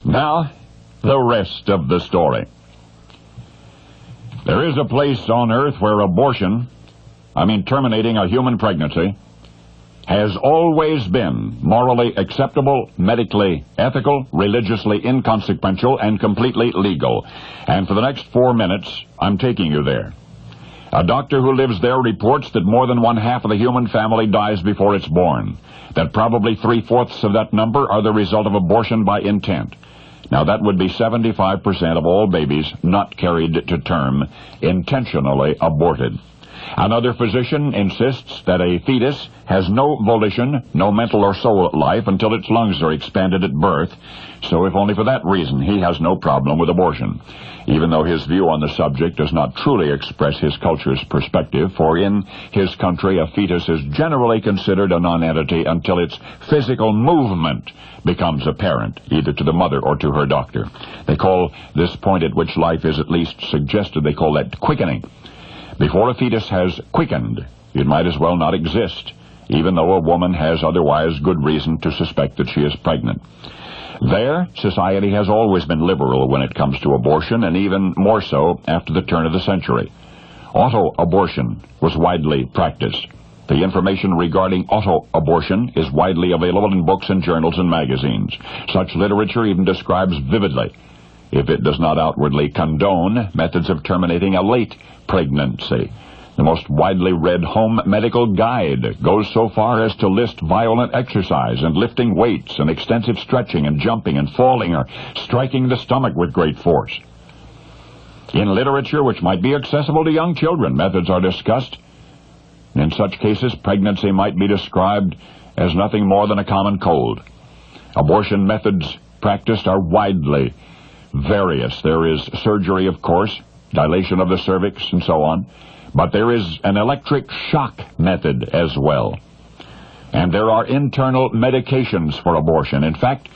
Now, the rest of the story. There is a place on earth where terminating a human pregnancy, has always been morally acceptable, medically ethical, religiously inconsequential, and completely legal. And for the next 4 minutes, I'm taking you there. A doctor who lives there reports that more than 1/2 of the human family dies before it's born, that probably 3/4 of that number are the result of abortion by intent. Now, that would be 75% of all babies not carried to term, intentionally aborted. Another physician insists that a fetus has no volition, no mental or soul life until its lungs are expanded at birth, so if only for that reason he has no problem with abortion, even though his view on the subject does not truly express his culture's perspective, for in his country a fetus is generally considered a nonentity until its physical movement becomes apparent, either to the mother or to her doctor. They call this point at which life is at least suggested, they call that quickening. Before a fetus has quickened, it might as well not exist, even though a woman has otherwise good reason to suspect that she is pregnant. There, society has always been liberal when it comes to abortion, and even more so after the turn of the century. Auto-abortion was widely practiced. The information regarding auto-abortion is widely available in books and journals and magazines. Such literature even describes vividly, if it does not outwardly condone, methods of terminating a late pregnancy. The most widely read home medical guide goes so far as to list violent exercise and lifting weights and extensive stretching and jumping and falling or striking the stomach with great force. In literature which might be accessible to young children, methods are discussed. In such cases, pregnancy might be described as nothing more than a common cold. Abortion methods practiced are widely various. There is surgery, of course, dilation of the cervix, and so on. But there is an electric shock method as well. And there are internal medications for abortion. In fact,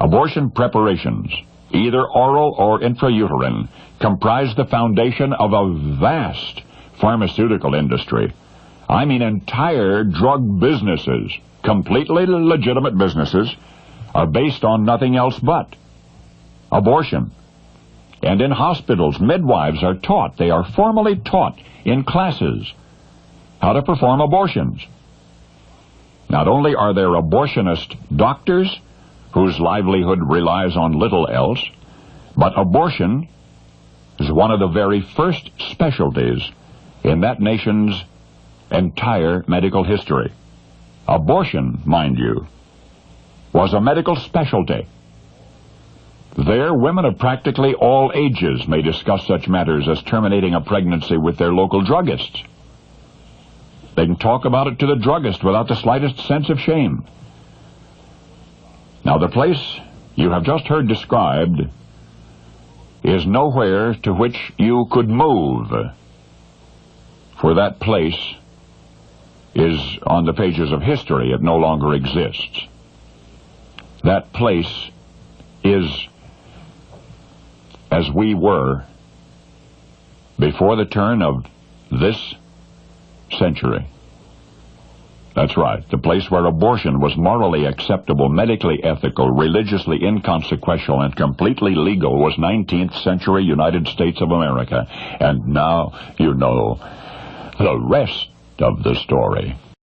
abortion preparations, either oral or intrauterine, comprise the foundation of a vast pharmaceutical industry. I mean, entire drug businesses, completely legitimate businesses, are based on nothing else but abortion. And in hospitals, midwives are taught, they are formally taught in classes, how to perform abortions. Not only are there abortionist doctors whose livelihood relies on little else, but abortion is one of the very first specialties in that nation's entire medical history. Abortion, mind you, was a medical specialty. There, women of practically all ages may discuss such matters as terminating a pregnancy with their local druggists. They can talk about it to the druggist without the slightest sense of shame. Now, the place you have just heard described is nowhere to which you could move, for that place is on the pages of history. It no longer exists. That place is as we were before the turn of this century. That's right. The place where abortion was morally acceptable, medically ethical, religiously inconsequential, and completely legal was 19th century United States of America. And now you know the rest of the story.